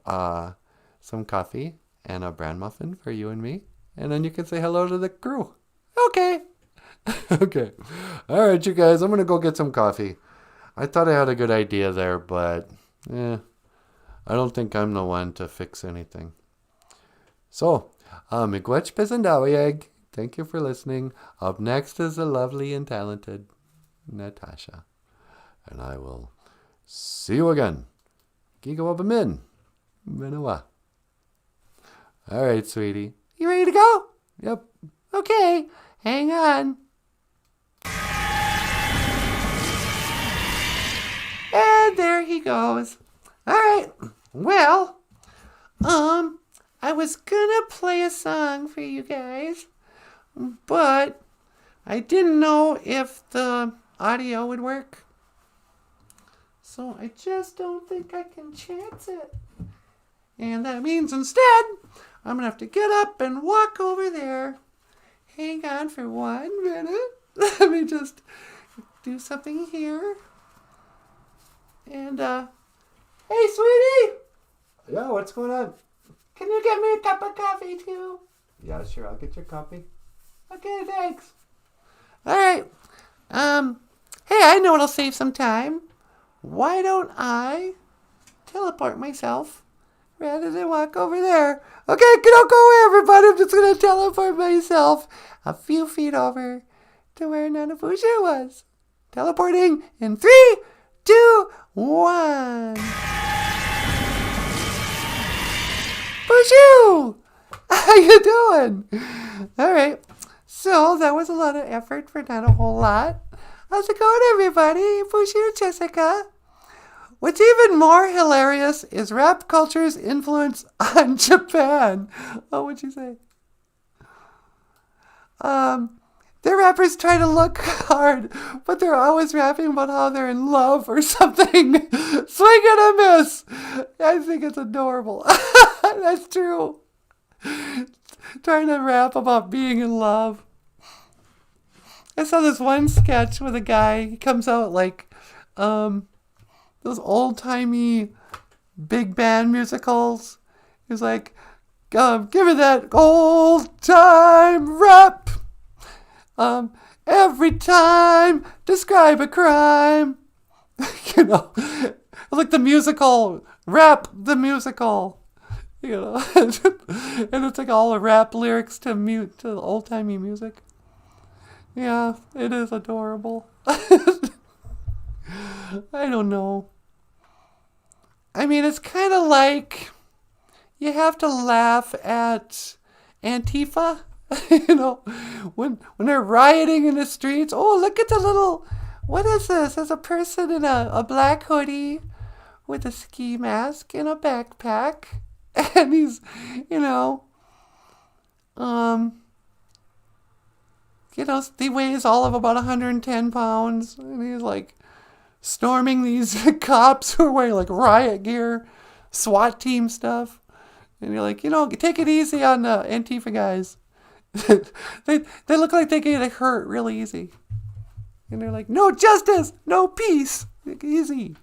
some coffee and a bran muffin for you and me. And then you can say hello to the crew. Okay. Okay. All right, you guys. I'm going to go get some coffee. I thought I had a good idea there, but I don't think I'm the one to fix anything. So, miigwech pisandawayag. Thank you for listening. Up next is the lovely and talented Natasha. And I will see you again. Gigawabamin. Manawa. All right, sweetie. You ready to go? Yep. Okay. Hang on. And there he goes. All right. Well, I was gonna play a song for you guys, but I didn't know if the audio would work. So I just don't think I can chance it. And that means instead, I'm going to have to get up and walk over there. Hang on for 1 minute. Let me just do something here. And, hey, sweetie! Yeah, what's going on? Can you get me a cup of coffee, too? Yeah, sure. I'll get your coffee. Okay, thanks. All right. Hey, I know it'll save some time. Why don't I teleport myself rather than walk over there? Okay, don't go away, everybody. I'm just going to teleport myself a few feet over to where NanaBOOZHOO was. Teleporting in 3, 2, 1. BOOZHOO! How you doing? All right. So that was a lot of effort for not a whole lot. How's it going, everybody? BOOZHOO, Jessica. What's even more hilarious is rap culture's influence on Japan. Oh, what'd you say? Their rappers try to look hard, but they're always rapping about how they're in love or something. Swing and a miss. I think it's adorable. That's true. Trying to rap about being in love. I saw this one sketch with a guy. He comes out like those old-timey big band musicals. He's like, give me that old-time rap. Every time, describe a crime. You know, like the musical, rap the musical. You know, and it's like all the rap lyrics to old-timey music. Yeah, it is adorable. I don't know. I mean, it's kind of like you have to laugh at Antifa. You know, when they're rioting in the streets. Oh, look at the little, what is this? There's a person in a black hoodie with a ski mask and a backpack. And he's, you know, he weighs all of about 110 pounds. And he's like storming these cops who are wearing like riot gear, SWAT team stuff. And you're like, take it easy on the Antifa guys. they look like they get hurt real easy. And they're like, no justice, no peace. Like, easy.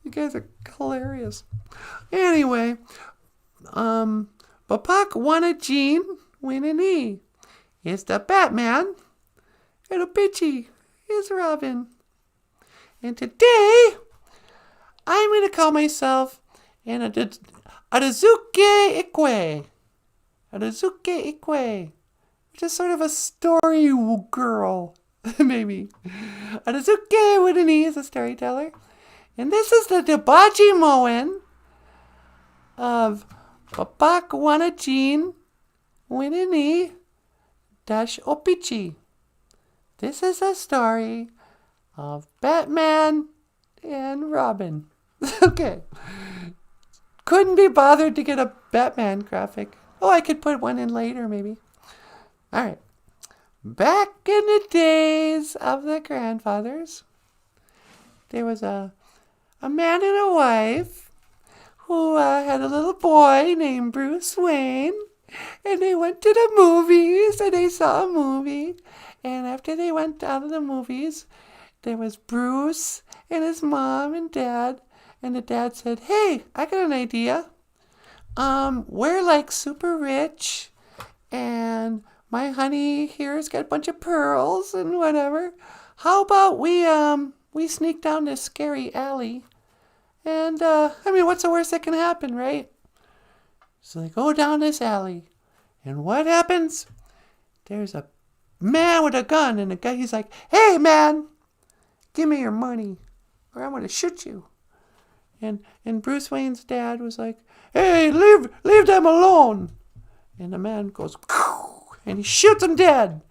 You guys are hilarious. Anyway, Bapak wanna Jean Winnie is the Batman. And a bitchy is Robin. And today, I'm gonna call myself an Adazuke Ikwe. Adazuke Ikwe, which is sort of a story girl, maybe. Adazuke Winnie is a storyteller. And this is the Debaji Moen of Bapak Wana Jean Winnie Dash Opichi. This is a story of Batman and Robin. Okay. Couldn't be bothered to get a Batman graphic. Oh, I could put one in later, maybe. All right. Back in the days of the grandfathers, there was a man and a wife who had a little boy named Bruce Wayne. And they went to the movies, and they saw a movie. And after they went out of the movies, there was Bruce and his mom and dad. And the dad said, hey, I got an idea. We're like super rich, and my honey here has got a bunch of pearls and whatever. How about we sneak down this scary alley? And, what's the worst that can happen, right? So they go down this alley, and what happens? There's a man with a gun, and the guy, he's like, hey, man, give me your money, or I'm going to shoot you. And Bruce Wayne's dad was like, hey, leave them alone. And the man goes, and he shoots him dead. And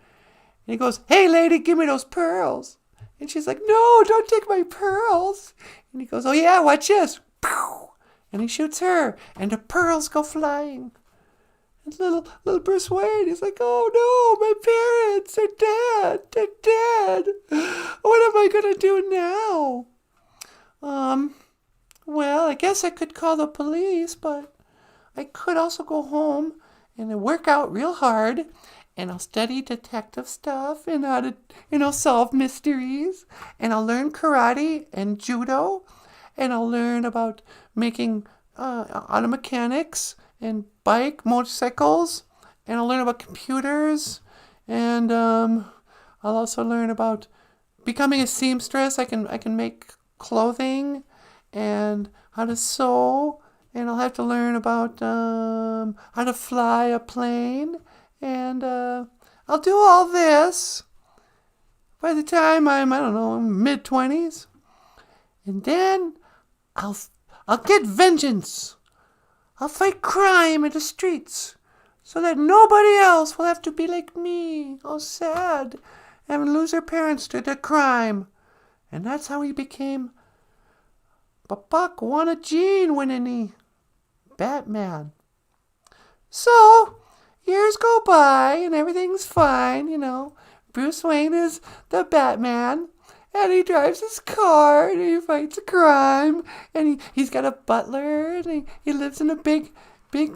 he goes, hey, lady, give me those pearls. And she's like, no, don't take my pearls. And he goes, oh, yeah, watch this. And he shoots her, and the pearls go flying. And little Bruce Wayne, he's like, oh, no, my parents are dead. They're dead. What am I going to do now? Well, I guess I could call the police, but I could also go home and work out real hard and I'll study detective stuff and how to, solve mysteries. And I'll learn karate and judo. And I'll learn about making auto mechanics and motorcycles. And I'll learn about computers. And I'll also learn about becoming a seamstress. I can make clothing and how to sew. And I'll have to learn about how to fly a plane. And I'll do all this by the time I'm, I don't know, mid-20s. And then I'll get vengeance. I'll fight crime in the streets so that nobody else will have to be like me, all sad, and lose their parents to the crime. And that's how he became Papak Wana Jean Winnie Batman. So, years go by and everything's fine, Bruce Wayne is the Batman. And he drives his car, and he fights a crime, and he's got a butler, and he lives in a big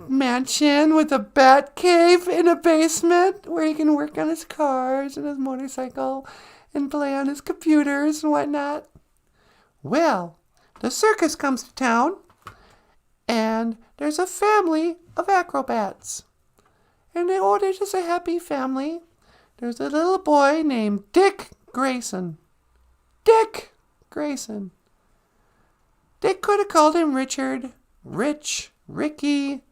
mansion with a bat cave in a basement where he can work on his cars and his motorcycle and play on his computers and whatnot. Well, the circus comes to town, and there's a family of acrobats. And they're just a happy family. There's a little boy named Dick Grayson. Dick Grayson. They could have called him Richard, Rich, Ricky,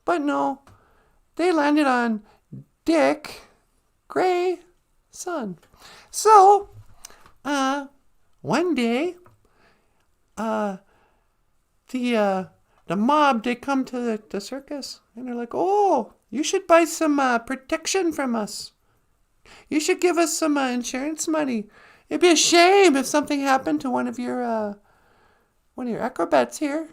but no. They landed on Dick Grayson. So, one day, the mob, they come to the circus, and they're like, oh, you should buy some protection from us. You should give us some insurance money. It'd be a shame if something happened to one of your acrobats here.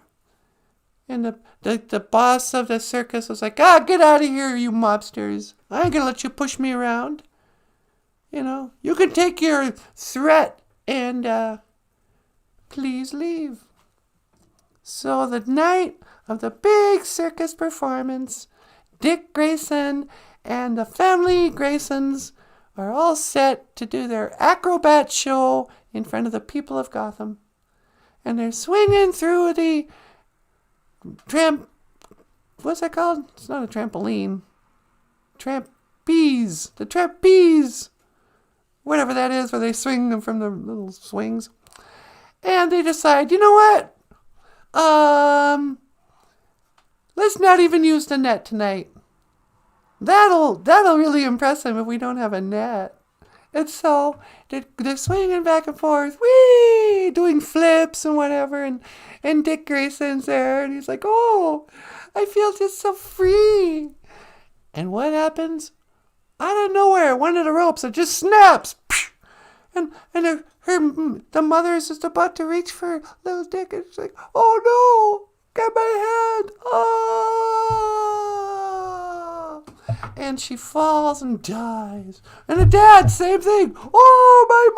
And the boss of the circus was like, get out of here, you mobsters. I ain't gonna let you push me around. You can take your threat and please leave. So the night of the big circus performance, Dick Grayson and the family Graysons are all set to do their acrobat show in front of the people of Gotham. And they're swinging through the what's that called? It's not a trampoline. Trapeze. The trapeze. Whatever that is, where they swing them from the little swings. And they decide, you know what? Let's not even use the net tonight. That'll really impress them if we don't have a net. And so they're swinging back and forth, whee, doing flips and whatever. And Dick Grayson's there, and he's like, oh, I feel just so free. And what happens? Out of nowhere, one of the ropes, it just snaps. And the mother is just about to reach for little Dick, and she's like, oh no, get my hand. Oh. And she falls and dies. And the dad, same thing. Oh, my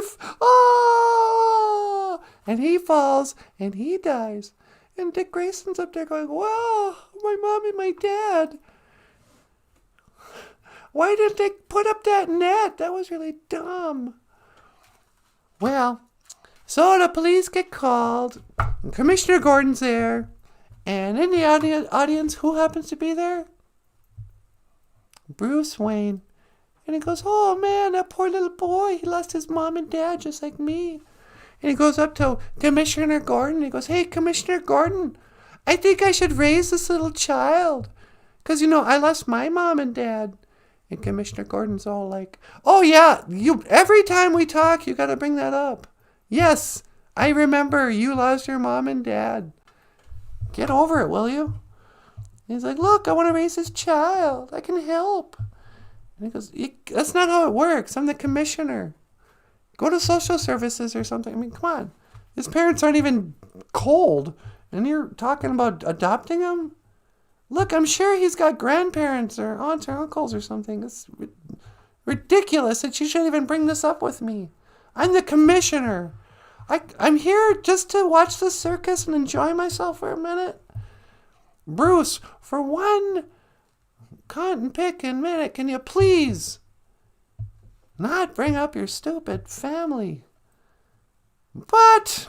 wife. Oh. And he falls and he dies. And Dick Grayson's up there going, wow, my mom and my dad. Why did they put up that net? That was really dumb. Well, so the police get called. And Commissioner Gordon's there. And in the audience, who happens to be there? Bruce Wayne. And he goes, oh man, that poor little boy, he lost his mom and dad just like me. And he goes up to Commissioner Gordon. He goes, hey, Commissioner Gordon, I think I should raise this little child. Because, I lost my mom and dad. And Commissioner Gordon's all like, oh yeah, every time we talk, you got to bring that up. Yes, I remember you lost your mom and dad. Get over it, will you? And he's like, look, I want to raise this child. I can help. And he goes, that's not how it works. I'm the commissioner. Go to social services or something. I mean, come on. His parents aren't even cold. And you're talking about adopting him? Look, I'm sure he's got grandparents or aunts or uncles or something. It's ridiculous that you shouldn't even bring this up with me. I'm the commissioner. I'm here just to watch the circus and enjoy myself for a minute. Bruce, for one cotton picking minute, can you please not bring up your stupid family? But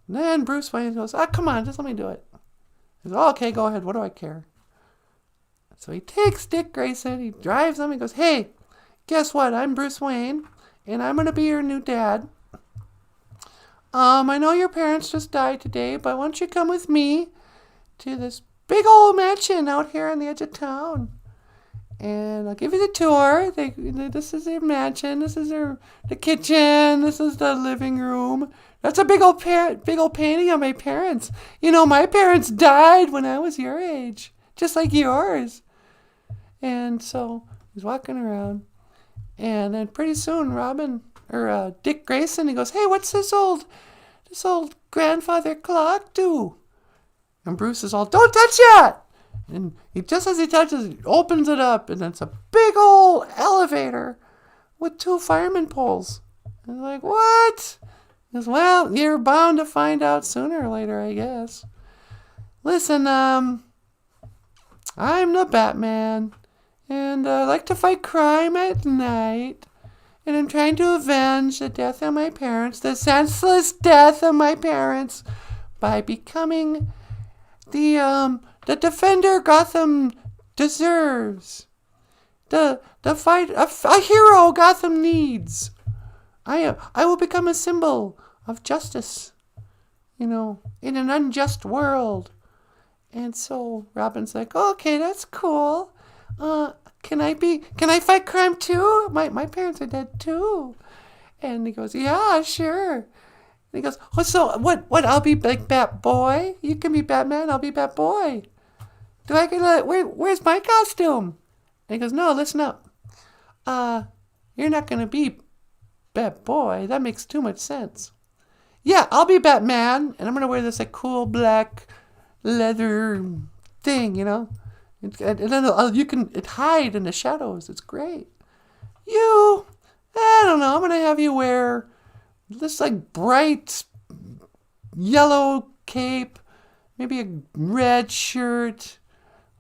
then Bruce Wayne goes, come on, just let me do it. He goes, okay, go ahead. What do I care? So he takes Dick Grayson, he drives him, he goes, hey, guess what? I'm Bruce Wayne, and I'm going to be your new dad. I know your parents just died today, but why don't you come with me to this big old mansion out here on the edge of town? And I'll give you the tour. This is their mansion. This is the kitchen. This is the living room. That's a big old painting of my parents. You know, my parents died when I was your age, just like yours. And so he's walking around, and then pretty soon Dick Grayson, he goes, hey, what's this old grandfather clock do? And Bruce is all, don't touch that! And just as he touches it, he opens it up, and it's a big old elevator with 2 fireman poles. And he's like, what? He goes, well, you're bound to find out sooner or later, I guess. Listen, I'm the Batman, and I like to fight crime at night. And I'm trying to avenge the death of my parents, the senseless death of my parents, by becoming the defender Gotham deserves. The fight, a hero Gotham needs. I will become a symbol of justice, in an unjust world. And so Robin's like, okay, that's cool. Can I fight crime too? My parents are dead too. And he goes, yeah, sure. And he goes, oh, so what, I'll be like Bat Boy? You can be Batman, I'll be Bat Boy. Where's my costume? And he goes, no, listen up. You're not going to be Bat Boy. That makes too much sense. Yeah, I'll be Batman, and I'm going to wear this cool black leather thing, And then you can hide in the shadows. It's great. I don't know. I'm going to have you wear this bright yellow cape, maybe a red shirt.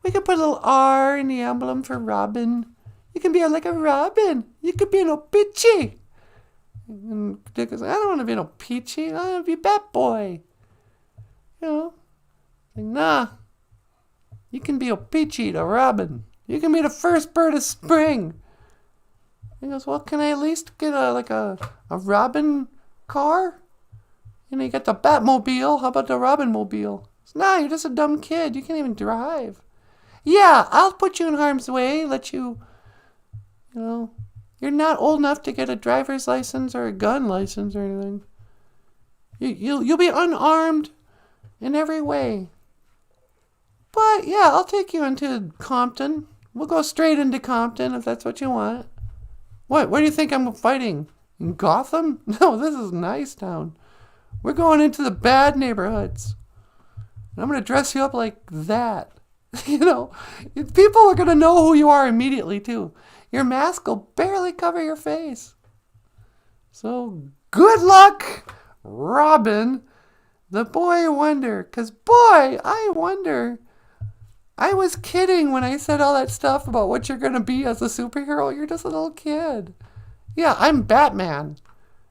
We could put a little R in the emblem for Robin. You can be like a Robin. You could be an Peachy. And Dick goes, I don't want to be no Peachy. I want to be Bat Boy. Nah. You can be a Peachy to Robin. You can be the first bird of spring. He goes, well, can I at least get a Robin car? You get the Batmobile. How about the Robinmobile? Nah, you're just a dumb kid. You can't even drive. Yeah, I'll put you in harm's way. Let you, you're not old enough to get a driver's license or a gun license or anything. You'll be unarmed in every way. But, yeah, I'll take you into Compton. We'll go straight into Compton if that's what you want. What? Where do you think I'm fighting? In Gotham? No, this is Nice Town. We're going into the bad neighborhoods. And I'm going to dress you up like that. People are going to know who you are immediately, too. Your mask will barely cover your face. So, good luck, Robin, the boy wonder. Because, boy, I wonder. I was kidding when I said all that stuff about what you're going to be as a superhero. You're just a little kid. Yeah, I'm Batman.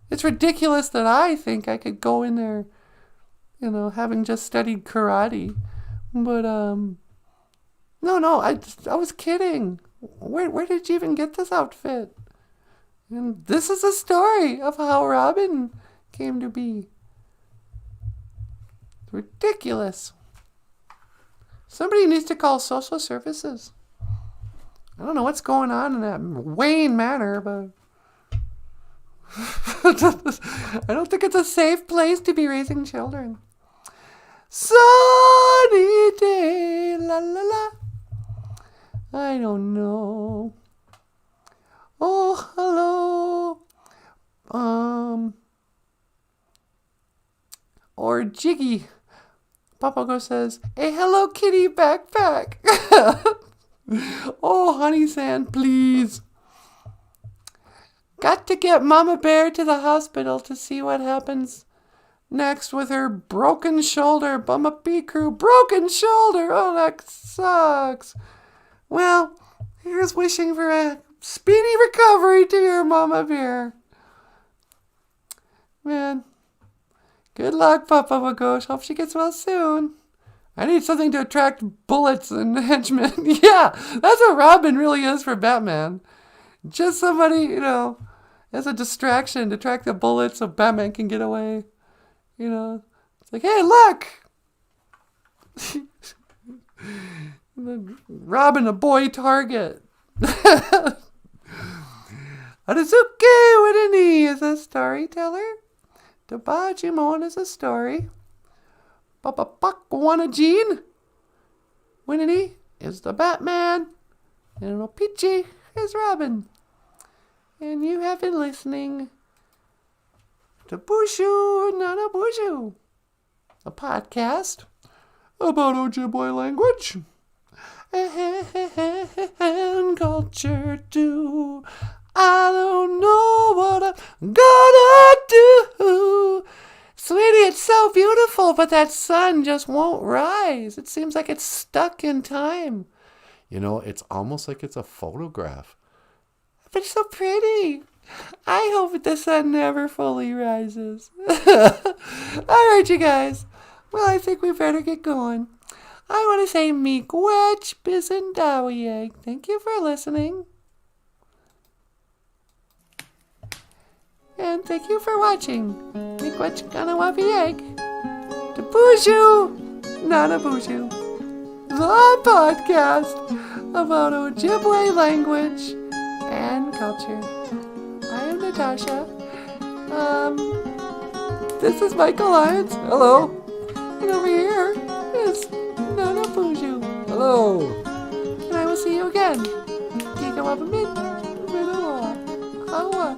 It's ridiculous that I think I could go in there, having just studied karate. But, no, I was kidding. Where did you even get this outfit? And this is a story of how Robin came to be. It's ridiculous. Somebody needs to call social services. I don't know what's going on in that Wayne Manor, but I don't think it's a safe place to be raising children. Sunny day, la la la. I don't know. Oh, hello. Or Jiggy. Papa says, hey, hello, kitty backpack. Oh, honey sand, please. Got to get Mama Bear to the hospital to see what happens next with her broken shoulder. Bumma Bee Crew, broken shoulder. Oh, that sucks. Well, here's wishing for a speedy recovery to your Mama Bear. Man, good luck, Papa Magoosh. Hope she gets well soon. I need something to attract bullets and henchmen. Yeah, that's what Robin really is for Batman. Just somebody, as a distraction to attract the bullets so Batman can get away. It's like, hey, look! Robin, a boy target. Adazuke Winnie is a storyteller. Tabajimon is a story. Papa Pakwanajin Winnie is the Batman. And Opichi is Robin. And you have been listening to BOOZHOO NANABOOZHOO, a podcast about Ojibwe language and culture too. I don't know what I'm gonna do. Sweetie, it's so beautiful, but that sun just won't rise. It seems like it's stuck in time. It's almost like it's a photograph. But it's so pretty. I hope the sun never fully rises. All right, you guys. Well, I think we better get going. I want to say miigwech bizendawieg. Thank you for listening. And thank you for watching. Miigwech ganawabieg. To BOOZHOO NANABOOZHOO, the podcast about Ojibwe language and culture. I am Natasha. This is Michael Lyons. Hello. And over here is NANABOOZHOO. Hello. And I will see you again. Giga Wabba Mid. Hawa.